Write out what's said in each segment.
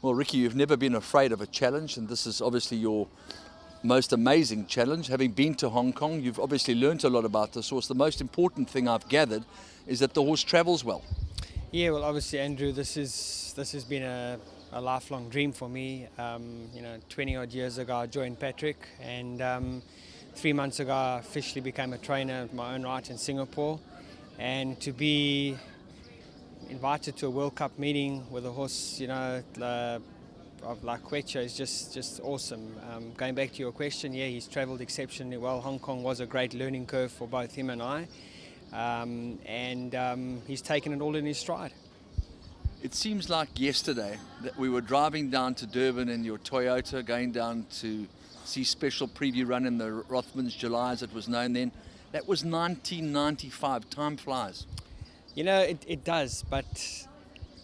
Well, Ricky, you've never been afraid of a challenge, and this is obviously your most amazing challenge. Having been to Hong Kong, you've obviously learnt a lot about this horse. The most important thing I've gathered is that the horse travels well. Yeah, well, obviously, Andrew, this has been a lifelong dream for me. 20 odd years ago, I joined Patrick, and 3 months ago, I officially became a trainer of my own right in Singapore. And to be invited to a World Cup meeting with a horse, of like Quechua is just awesome. Going back to your question, yeah, he's travelled exceptionally well. Hong Kong was a great learning curve for both him and I. He's taken it all in his stride. It seems like yesterday that we were driving down to Durban in your Toyota, going down to see Special Preview Run in the Rothmans July, as it was known then. That was 1995. Time flies. You know, it does, but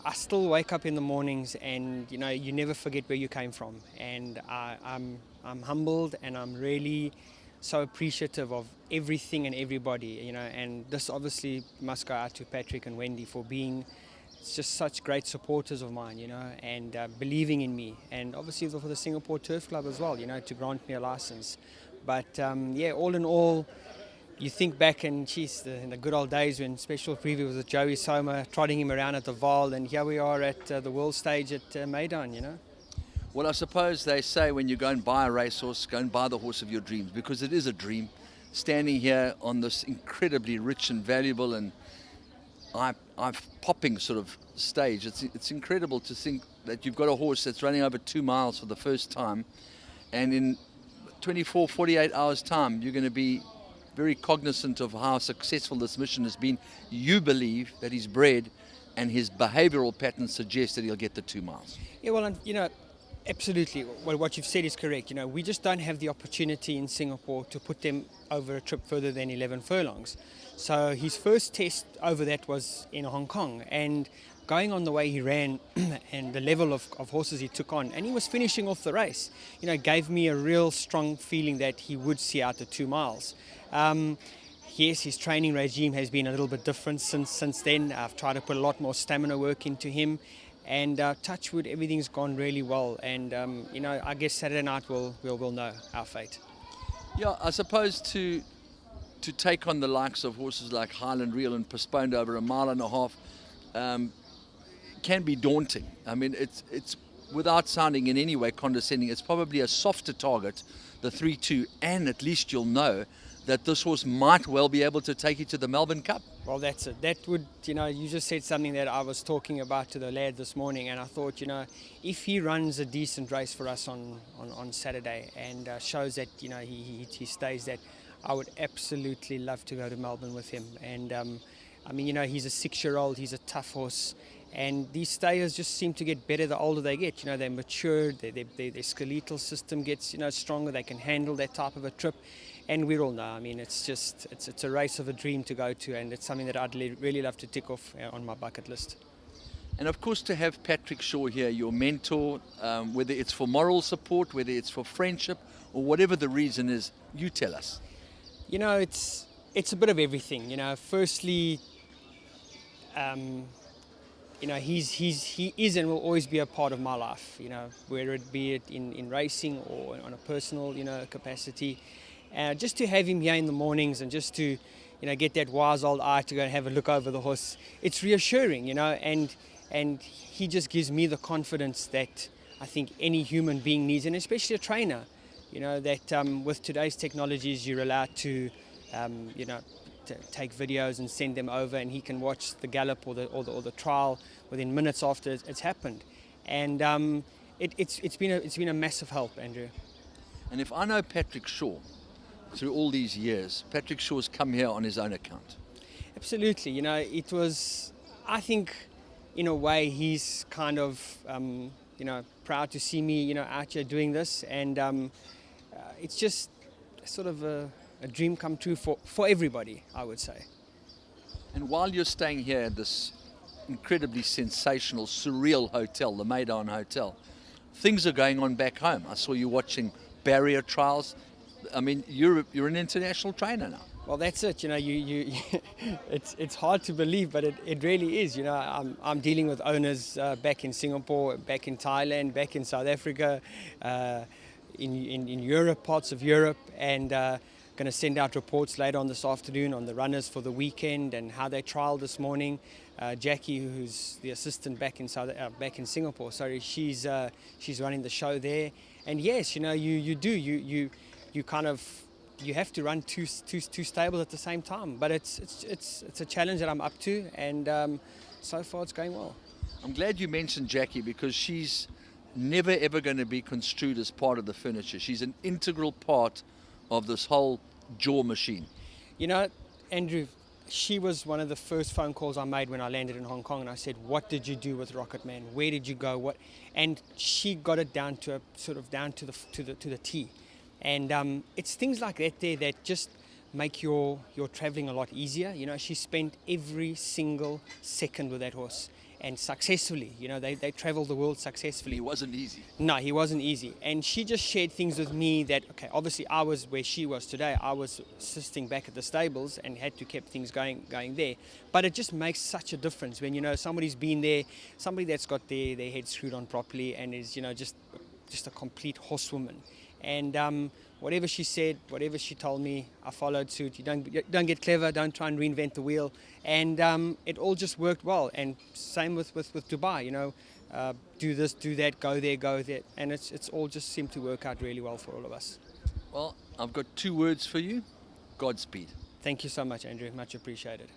I still wake up in the mornings and, you never forget where you came from. And I'm humbled, and I'm really so appreciative of everything and everybody, and this obviously must go out to Patrick and Wendy for being just such great supporters of mine, and believing in me, and obviously for the Singapore Turf Club as well, to grant me a license. But all in all, you think back and geez, in the good old days when Special Preview was with Joey Soma, trotting him around at the Val, and here we are at the world stage at Maidan, Well, I suppose they say when you go and buy a racehorse, go and buy the horse of your dreams, because it is a dream. Standing here on this incredibly rich and valuable and eye-popping sort of stage, it's incredible to think that you've got a horse that's running over 2 miles for the first time, and in 24, 48 hours' time, you're going to be very cognizant of how successful this mission has been. You believe that he's bred and his behavioural patterns suggest that he'll get the 2 miles. Yeah, well, absolutely. Well, what you've said is correct. We just don't have the opportunity in Singapore to put them over a trip further than 11 furlongs. So his first test over that was in Hong Kong, and going on the way he ran and the level of horses he took on, and he was finishing off the race, gave me a real strong feeling that he would see out the 2 miles. Yes, his training regime has been a little bit different since then. I've tried to put a lot more stamina work into him, and touch wood, everything's gone really well. And I guess Saturday night we'll know our fate. Yeah, I suppose to take on the likes of horses like Highland Reel and postponed over a mile and a half can be daunting. I mean, it's without sounding in any way condescending, it's probably a softer target, the 3-2, and at least you'll know that this horse might well be able to take you to the Melbourne Cup. Well, that's it. That would, you just said something that I was talking about to the lad this morning, and I thought, if he runs a decent race for us on Saturday and shows that, he stays that, I would absolutely love to go to Melbourne with him. And, he's a 6-year-old, he's a tough horse, and these stayers just seem to get better the older they get. They mature, their skeletal system gets, stronger, they can handle that type of a trip. And we all know, it's a race of a dream to go to, and it's something that I'd really love to tick off on my bucket list. And of course, to have Patrick Shaw here, your mentor, whether it's for moral support, whether it's for friendship, or whatever the reason is, you tell us. It's a bit of everything. Firstly, he is and will always be a part of my life. Whether it be in racing or on a personal, capacity. Just to have him here in the mornings and just to, get that wise old eye to go and have a look over the horse, it's reassuring, and he just gives me the confidence that I think any human being needs, and especially a trainer, that with today's technologies you're allowed to, to take videos and send them over, and he can watch the gallop or the trial within minutes after it's happened, and it's been a massive help, Andrew. And if I know Patrick Shaw, through all these years, Patrick Shaw's come here on his own account. Absolutely. It was, I think, in a way, he's kind of, proud to see me, out here doing this. And it's just sort of a dream come true for everybody, I would say. And while you're staying here at this incredibly sensational, surreal hotel, the Maidan Hotel, things are going on back home. I saw you watching barrier trials. I mean, you're an international trainer now. Well, that's it. It's hard to believe, but it really is. I'm dealing with owners back in Singapore, back in Thailand, back in South Africa, in Europe, parts of Europe, and going to send out reports later on this afternoon on the runners for the weekend and how they trialed this morning. Jackie, who's the assistant back in Singapore, sorry, she's running the show there. And yes, you kind of. You have to run two stables at the same time, but it's a challenge that I'm up to, and so far it's going well. I'm glad you mentioned Jackie, because she's never ever going to be construed as part of the furniture. She's an integral part of this whole jaw machine. Andrew, she was one of the first phone calls I made when I landed in Hong Kong, and I said, "What did you do with Rocket Man? Where did you go? What?" And she got it down to the T. And it's things like that there that just make your traveling a lot easier. She spent every single second with that horse, and successfully. They traveled the world successfully. He wasn't easy. No, he wasn't easy. And she just shared things with me that, okay, obviously I was where she was today. I was assisting back at the stables and had to keep things going there. But it just makes such a difference when, somebody's been there, somebody that's got their head screwed on properly and is, just a complete horsewoman. And whatever she said, whatever she told me, I followed suit. You don't get clever, don't try and reinvent the wheel. And it all just worked well. And same with Dubai, do this, do that, go there. And it's all just seemed to work out really well for all of us. Well, I've got 2 words for you. Godspeed. Thank you so much, Andrew. Much appreciated.